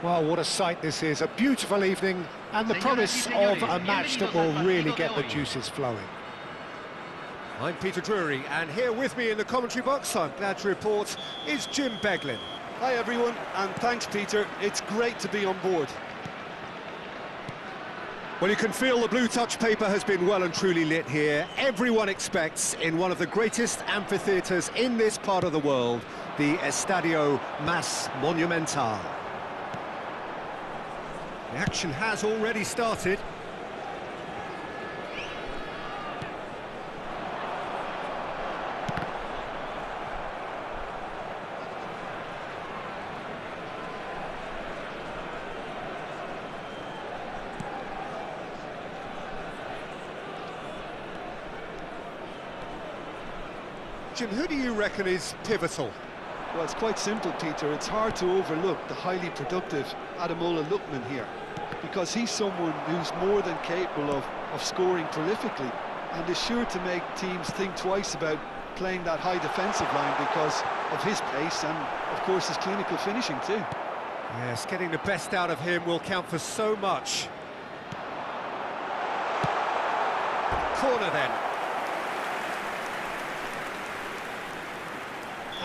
Well, what a sight this is. A beautiful evening and the promise of a match that will really get the juices flowing. I'm Peter Drury, and here with me in the commentary box, I'm glad to report, is Jim Beglin. Hi everyone, and thanks Peter. It's great to be on board. Well, you can feel the blue touch paper has been well and truly lit here. Everyone expects, in one of the greatest amphitheatres in this part of the world, the Estadio Mas Monumental. The action has already started. Jim, who do you reckon is pivotal? Well, it's quite simple, Peter. It's hard to overlook the highly productive Ademola Lookman here, because he's someone who's more than capable of scoring prolifically and is sure to make teams think twice about playing that high defensive line because of his pace and, of course, his clinical finishing too. Yes, getting the best out of him will count for so much. Corner then.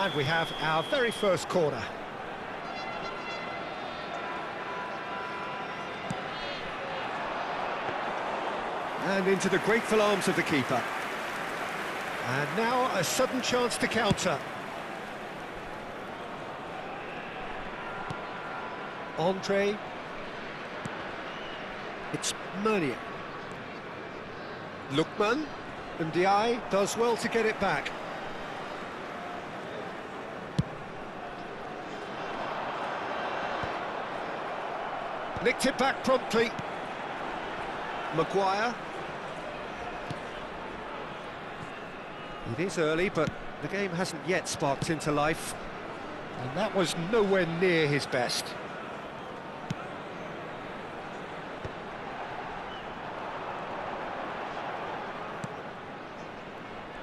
And we have our very first corner. And into the grateful arms of the keeper. And now a sudden chance to counter. Andre. It's Meunier. Lookman. Ndiaye does well to get it back. Nicked it back promptly. Maguire. It is early, but the game hasn't yet sparked into life. And that was nowhere near his best.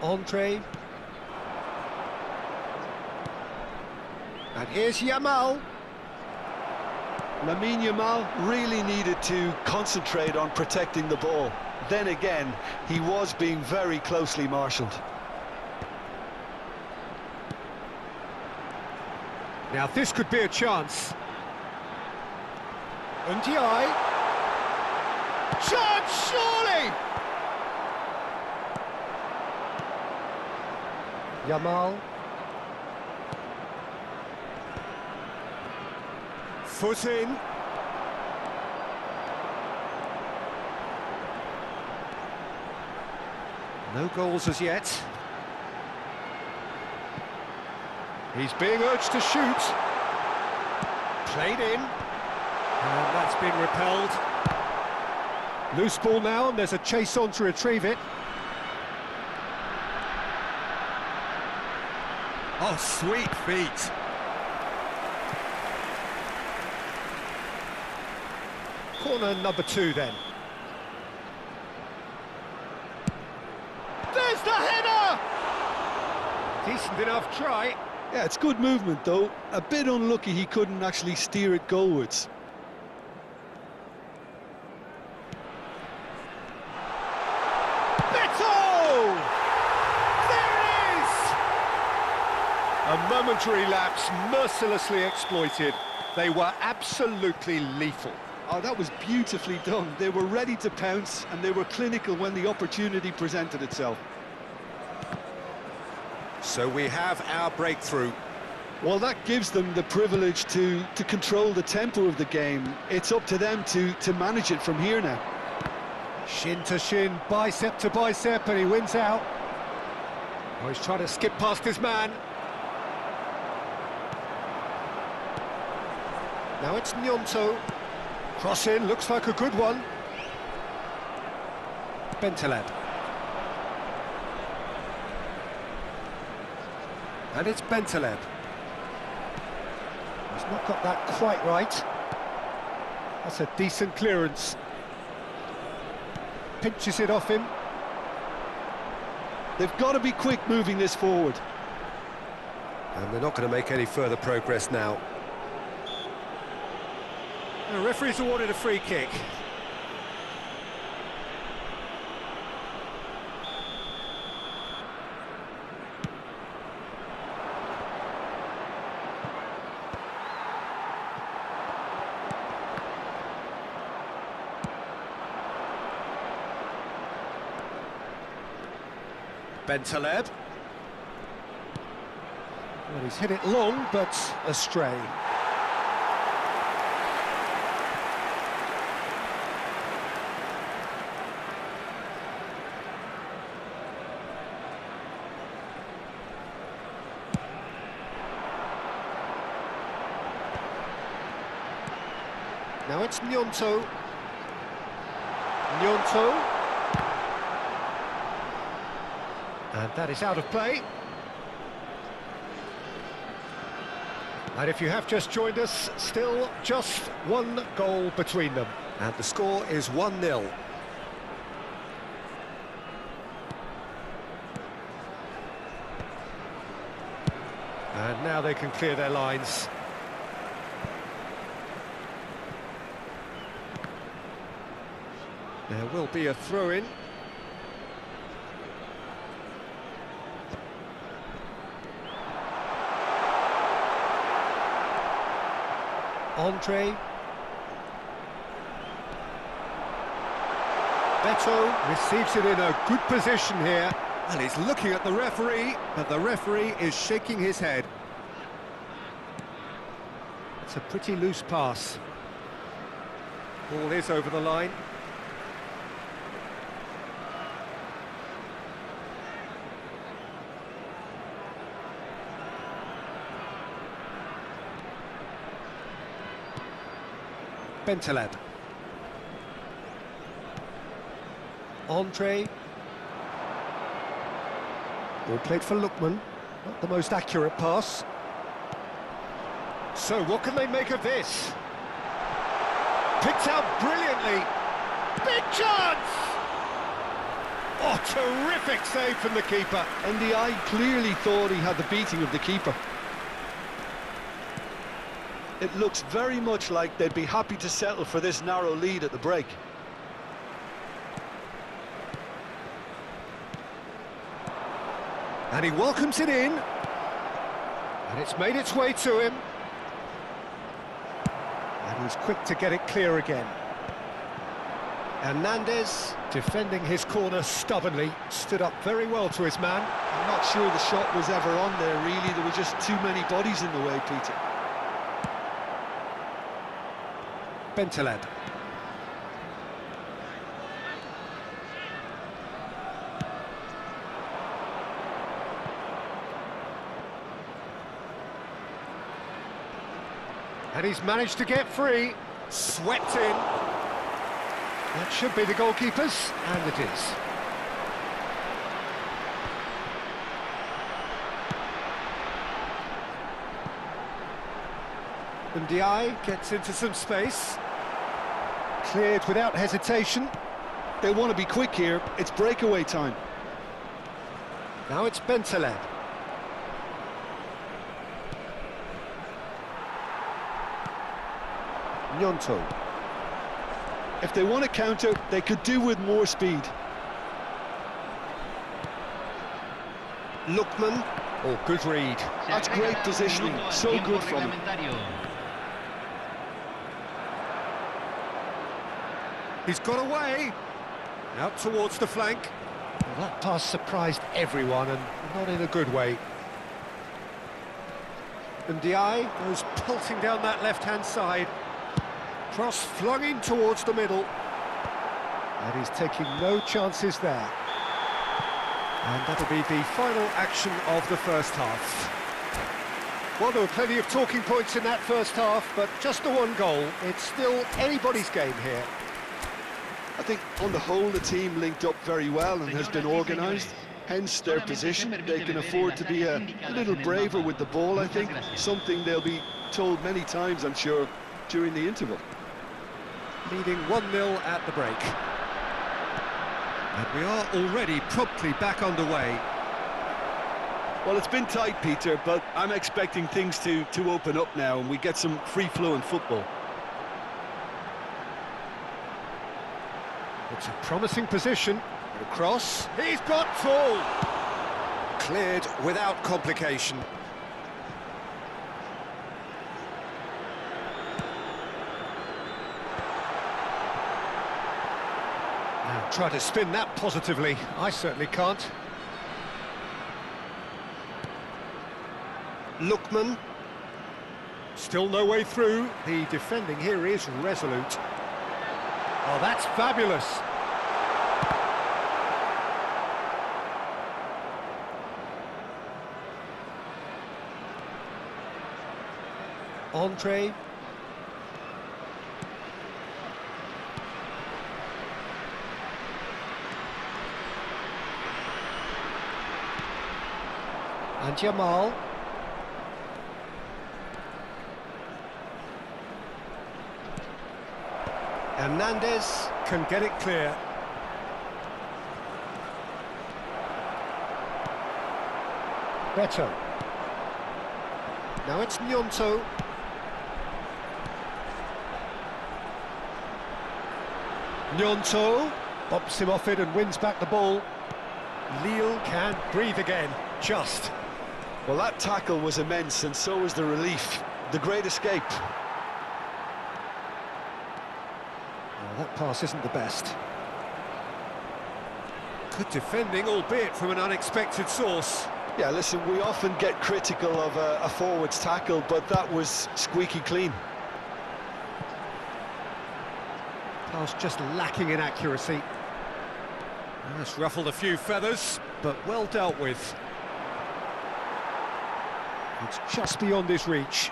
Andre. And here's Yamal. Lamine Yamal really needed to concentrate on protecting the ball. Then again, he was being very closely marshalled. Now this could be a chance. Ndiaye. Chance, surely! Yamal. Foot in. No goals as yet. He's being urged to shoot. Played in. And that's been repelled. Loose ball now, and there's a chase on to retrieve it. Oh, sweet feet. Corner number 2 then. There's the header! Decent enough try. Yeah, it's good movement though. A bit unlucky he couldn't actually steer it goalwards. Beto! There it is! A momentary lapse mercilessly exploited. They were absolutely lethal. Oh, that was beautifully done. They were ready to pounce and they were clinical when the opportunity presented itself. So we have our breakthrough. Well, that gives them the privilege to control the tempo of the game. It's up to them to manage it from here now. Shin to shin, bicep to bicep, and he wins out. Oh, he's trying to skip past his man. Now it's Gnonto. Cross in, looks like a good one. Bentaleb. And it's Bentaleb. He's not got that quite right. That's a decent clearance. Pinches it off him. They've got to be quick moving this forward. And they're not going to make any further progress now. The referee's awarded a free kick. Bentaleb. Well, he's hit it long, but astray. Now it's Gnonto. Gnonto. And that is out of play. And if you have just joined us, still just one goal between them. And the score is 1-0. And now they can clear their lines. There will be a throw-in. Andre. Beto receives it in a good position here. And he's looking at the referee, but the referee is shaking his head. It's a pretty loose pass. Ball is over the line. Bentaleb. Andre. Ball played for Lookman. Not the most accurate pass. So what can they make of this? Picked out brilliantly. Big chance! Oh, terrific save from the keeper. And the eye clearly thought he had the beating of the keeper. It looks very much like they'd be happy to settle for this narrow lead at the break. And he welcomes it in. And it's made its way to him. And he's quick to get it clear again. Hernandez, defending his corner stubbornly, stood up very well to his man. I'm not sure the shot was ever on there, really. There were just too many bodies in the way, Peter. Bentaleb. And he's managed to get free. Swept in. That should be the goalkeeper's, and it is. Ndiaye gets into some space. Cleared without hesitation. They want to be quick here. It's breakaway time. Now it's Bentaleb. Gnonto. If they want to counter, they could do with more speed. Lookman. Oh, good read. That's great positioning. So good from him. He's got away. Out towards the flank. Well, that pass surprised everyone, and not in a good way. And Ndiaye goes pulsing down that left-hand side. Cross flung in towards the middle. And he's taking no chances there. And that'll be the final action of the first half. Well, there were plenty of talking points in that first half, but just the one goal. It's still anybody's game here. I think on the whole the team linked up very well and has been organised, hence their position. They can afford to be a little braver with the ball, I think, something they'll be told many times, I'm sure, during the interval. Leading 1-0 at the break. And we are already promptly back underway. Well, it's been tight, Peter, but I'm expecting things to open up now and we get some free-flowing football. It's a promising position. Across. He's got tall. Cleared without complication. Now try to spin that positively. I certainly can't. Lookman. Still no way through. The defending here is resolute. Oh, that's fabulous. Entree. And Jamal. Hernandez can get it clear. Beto. Now it's Gnonto. Gnonto bops him off it and wins back the ball. Lille can breathe again, just. Well, that tackle was immense, and so was the relief. The great escape. Well, that pass isn't the best. Good defending, albeit from an unexpected source. Yeah, listen, we often get critical of a forward's tackle, but that was squeaky clean. Pass just lacking in accuracy. That's ruffled a few feathers, but well dealt with. It's just beyond his reach.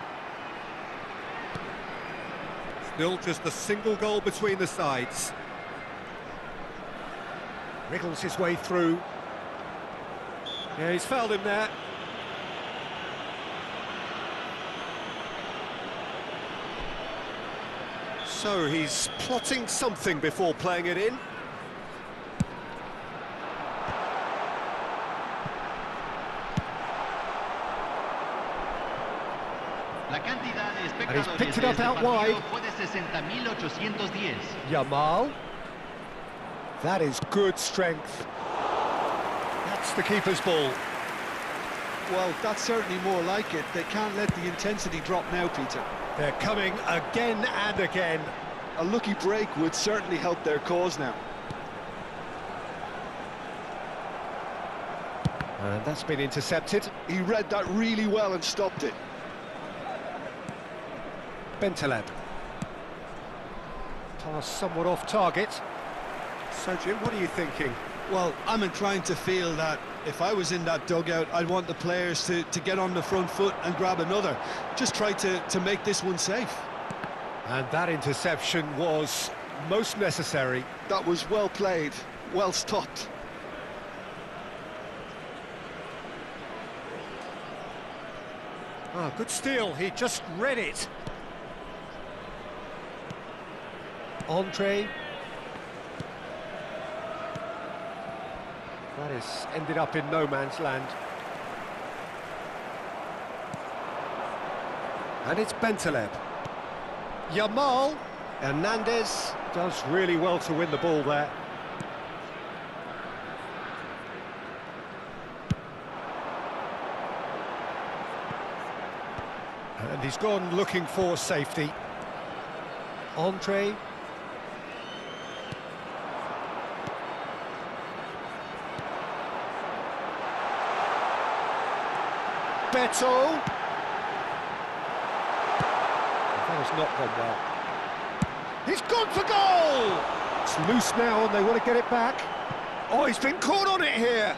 Still just a single goal between the sides. Wriggles his way through. Yeah, he's fouled him there. So he's plotting something before playing it in. And he's picked it up out wide. Yamal. That is good strength. That's the keeper's ball. Well, that's certainly more like it. They can't let the intensity drop now, Peter. They're coming again and again. A lucky break would certainly help their cause now. And that's been intercepted. He read that really well and stopped it. Bentaleb. Pass somewhat off target. So, Jim, what are you thinking? Well, I'm inclined to feel that if I was in that dugout, I'd want the players to get on the front foot and grab another. Just try to make this one safe. And that interception was most necessary. That was well played, well stopped. Ah, good steal, he just read it. Entree. That has ended up in no man's land. And it's Bentaleb. Yamal. Hernandez does really well to win the ball there. And he's gone looking for safety. Entree. Beto. That has not gone well. He's gone for goal! It's loose now and they want to get it back. Oh, he's been caught on it here.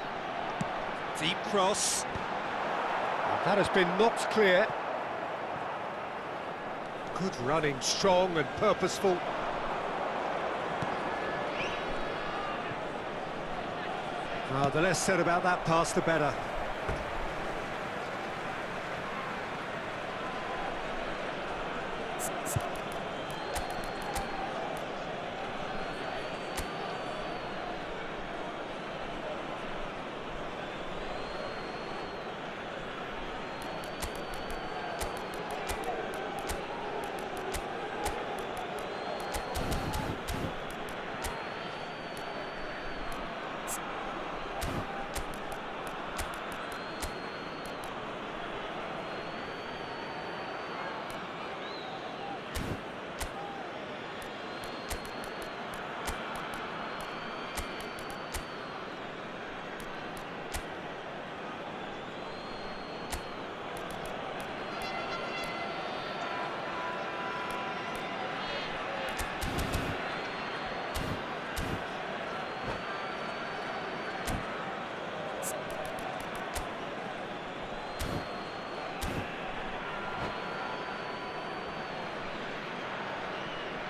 Deep cross. And that has been knocked clear. Good running, strong and purposeful. The less said about that pass, the better.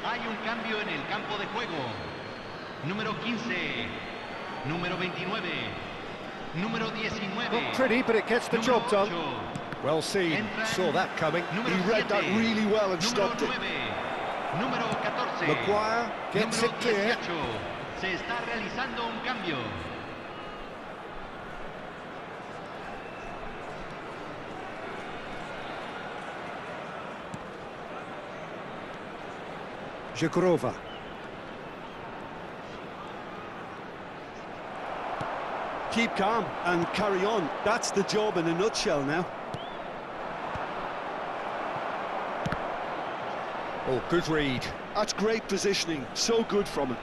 Hay un cambio en el campo de juego. Número 15, número 29, número 19. Not pretty, but it gets the job done. Well seen, saw that coming. He read that really well and stopped it. Número 14. Maguire gets it clear. 18. Se está realizando un cambio. Żegrova. Keep calm and carry on. That's the job in a nutshell now. Oh, good read. That's great positioning. So good from him.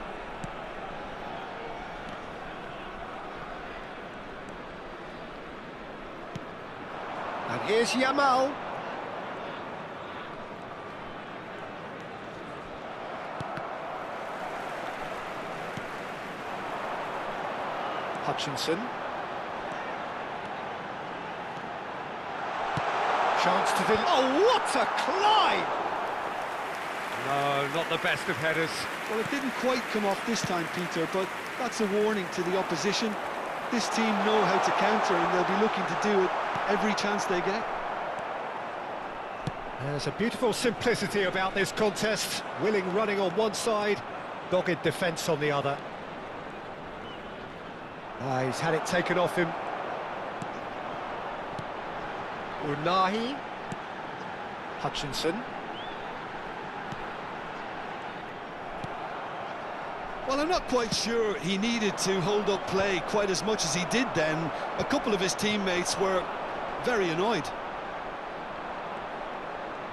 And here's Yamal. Hutchinson. Chance to deliver. Oh, what a climb! No, not the best of headers. Well, it didn't quite come off this time, Peter, but that's a warning to the opposition. This team know how to counter and they'll be looking to do it every chance they get. There's a beautiful simplicity about this contest. Willing running on one side, dogged defence on the other. He's had it taken off him. Unahi. Hutchinson. Well, I'm not quite sure he needed to hold up play quite as much as he did then. A couple of his teammates were very annoyed.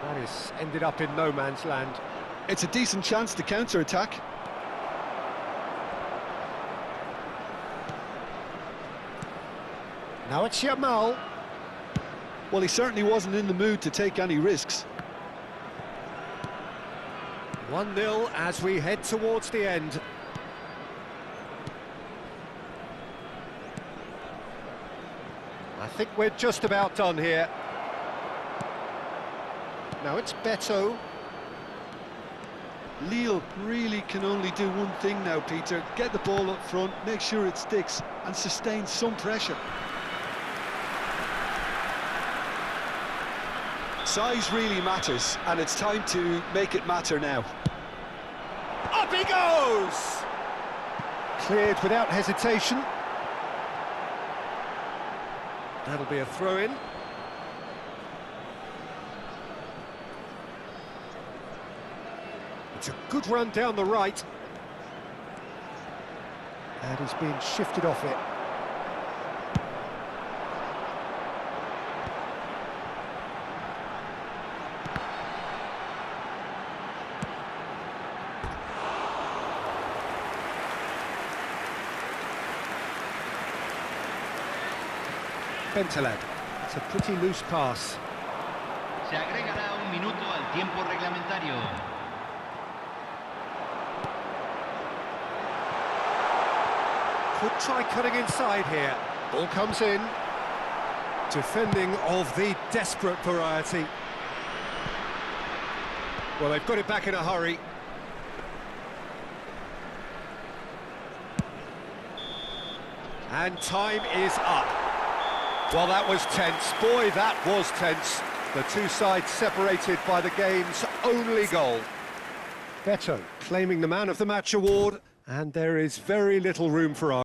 That is ended up in no man's land. It's a decent chance to counter-attack. Now it's Yamal. Well, he certainly wasn't in the mood to take any risks. 1-0 as we head towards the end. I think we're just about done here. Now it's Beto. Lille really can only do one thing now, Peter. Get the ball up front, make sure it sticks, and sustain some pressure. Size really matters, and it's time to make it matter now. Up he goes! Cleared without hesitation. That'll be a throw-in. It's a good run down the right. And he's being shifted off it. Bentaleb. It's a pretty loose pass. Se agregará un minuto al tiempo reglamentario. Could try cutting inside here. Ball comes in. Defending of the desperate variety. Well, they've got it back in a hurry. And time is up. Well, that was tense. Boy, that was tense. The two sides separated by the game's only goal. Beto claiming the Man of the Match award, and there is very little room for argument.